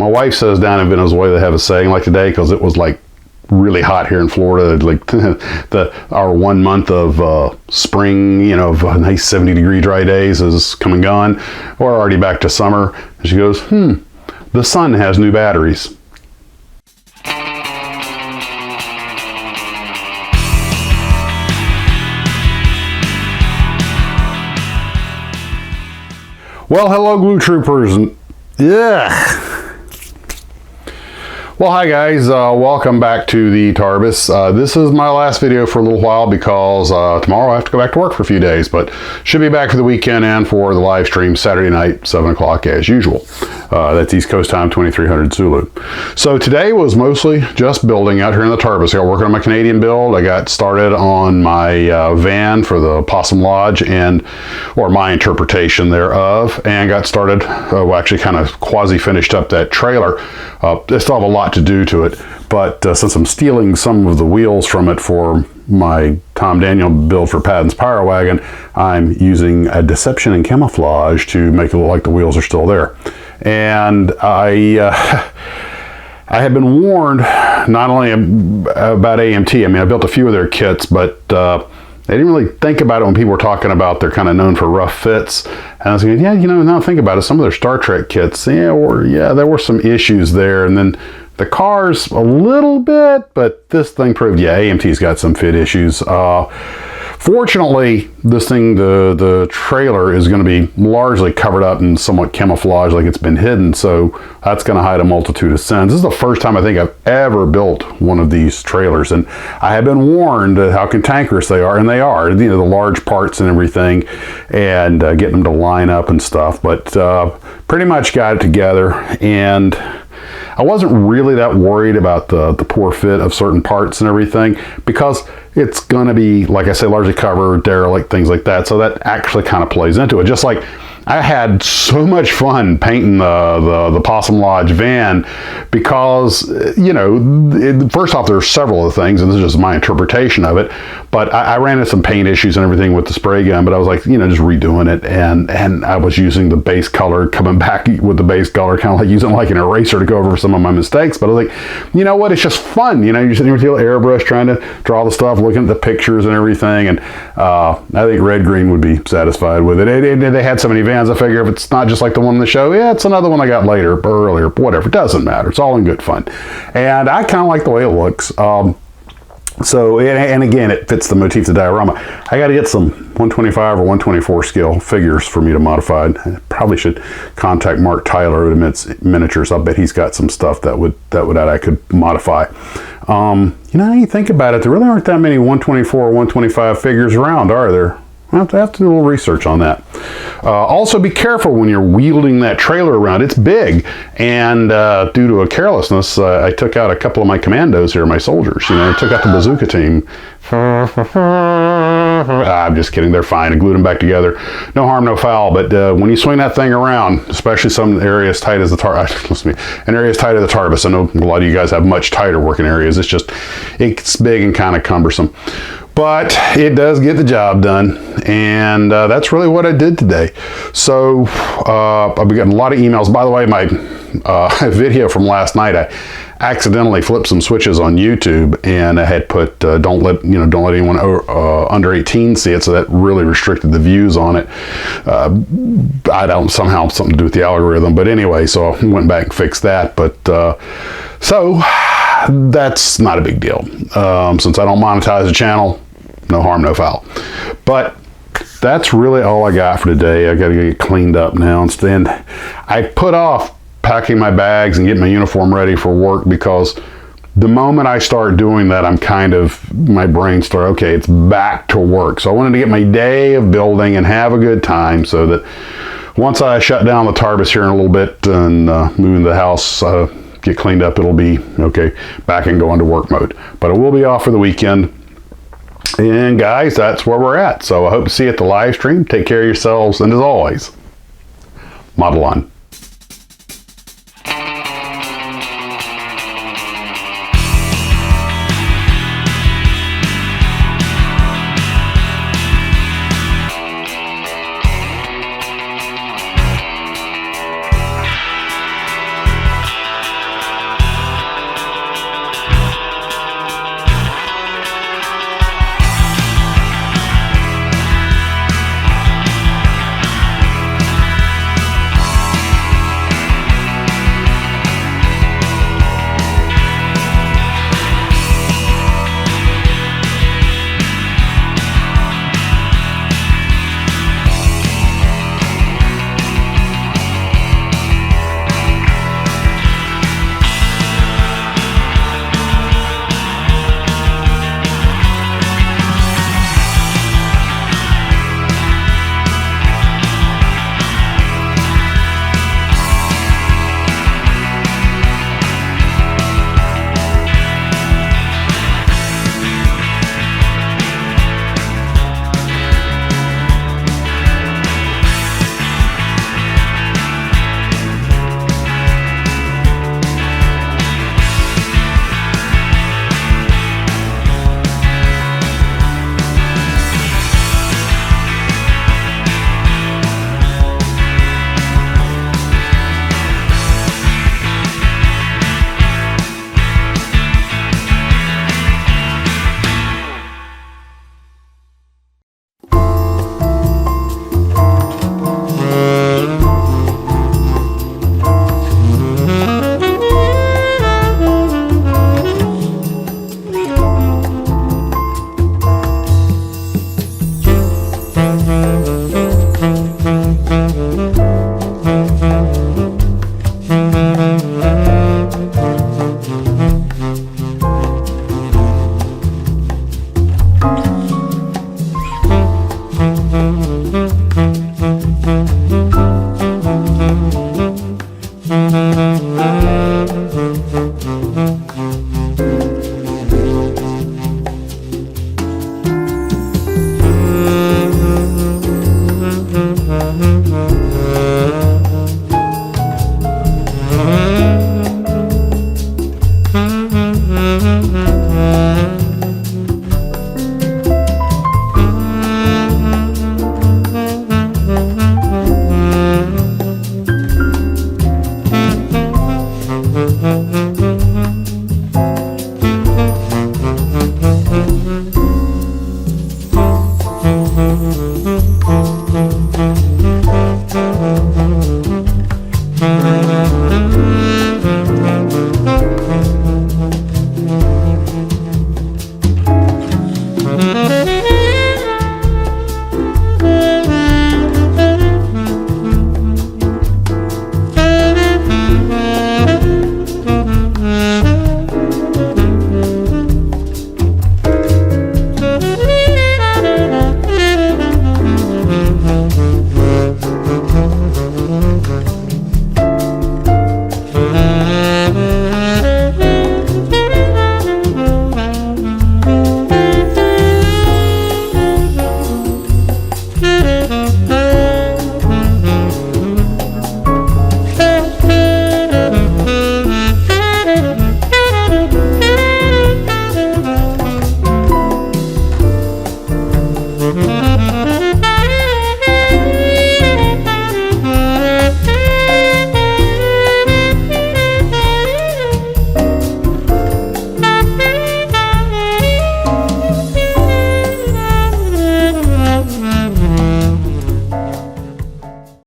My wife says down in Venezuela they have a saying like today, because it was like really hot here in Florida, like our 1 month of spring, you know, of nice 70-degree dry days is come and gone. We're already back to summer. And she goes, the sun has new batteries. Well, hello, Glue Troopers. Yeah. Well, hi guys, welcome back to the Tarbus. This is my last video for a little while because tomorrow I have to go back to work for a few days, but should be back for the weekend and for the live stream Saturday night, 7 o'clock as usual. That's East Coast time, 2300 Zulu. So today was mostly just building out here in the Tarbus. I got working on my Canadian build. I got started on my van for the Possum Lodge, or my interpretation thereof, and got started, well, actually kind of quasi-finished up that trailer. I still have a lot to do to it, but since I'm stealing some of the wheels from it for my Tom Daniel build for Patton's Power Wagon, I'm using a deception and camouflage to make it look like the wheels are still there. And I had been warned not only about AMT, I mean, I built a few of their kits, but they didn't really think about it when people were talking about they're kind of known for rough fits. And I was thinking, yeah, you know, now think about it, some of their Star Trek kits, there were some issues there. And then the cars a little bit, but this thing proved, yeah, AMT's got some fit issues. Fortunately, this thing, the trailer is going to be largely covered up and somewhat camouflaged, like it's been hidden, so that's going to hide a multitude of sins. This is the first time I think I've ever built one of these trailers, and I have been warned how cantankerous they are, and they are, you know, the large parts and everything, and getting them to line up and stuff, but pretty much got it together. And I wasn't really that worried about the poor fit of certain parts and everything, because it's going to be, like I say, largely covered, derelict, things like that. So that actually kind of plays into it. Just like I had so much fun painting the Possum Lodge van because, you know, first off, there are several of the things, and this is just my interpretation of it, but I ran into some paint issues and everything with the spray gun, but I was like, you know, just redoing it, and I was using the base color, coming back with the base color, kind of like using like an eraser to go over some of my mistakes, but I was like, you know what, it's just fun, you know, you're sitting here with your airbrush trying to draw the stuff, looking at the pictures and everything, and I think Red Green would be satisfied with it. They had so many vans, I figure if it's not just like the one in the show, yeah, it's another one I got later or earlier, whatever, it doesn't matter, it's all in good fun. And I kind of like the way it looks. So, and again, it fits the motif of the diorama. I got to get some 125 or 124 scale figures for me to modify. I probably should contact Mark Tyler at Immense Miniatures. I'll bet he's got some stuff that I could modify. You know, you think about it, there really aren't that many 124 or 125 figures around, are there? I have to do a little research on that. Also, be careful when you're wielding that trailer around. It's big, and due to a carelessness, I took out a couple of my commandos here, my soldiers. You know, I took out the bazooka team. I'm just kidding. They're fine. I glued them back together. No harm, no foul. But when you swing that thing around, especially some areas tight as the areas tight as the Tarbus. I know a lot of you guys have much tighter working areas. It's big and kind of cumbersome. But it does get the job done, and that's really what I did today. So I've been getting a lot of emails. By the way, my video from last night, I accidentally flipped some switches on YouTube, and I had put don't let anyone under 18 see it, so that really restricted the views on it. I don't somehow something to do with the algorithm, but anyway, so I went back and fixed that. But so that's not a big deal. Since I don't monetize the channel, no harm, no foul. But that's really all I got for today. I got to get cleaned up now. And I put off packing my bags and getting my uniform ready for work because the moment I start doing that, my brain starts, okay, it's back to work. So I wanted to get my day of building and have a good time so that once I shut down the Tarbus here in a little bit and move into the house, get cleaned up, it'll be okay, back and go into work mode. But it will be off for the weekend. And guys, that's where we're at. So I hope to see you at the live stream. Take care of yourselves, and as always, model on. Thank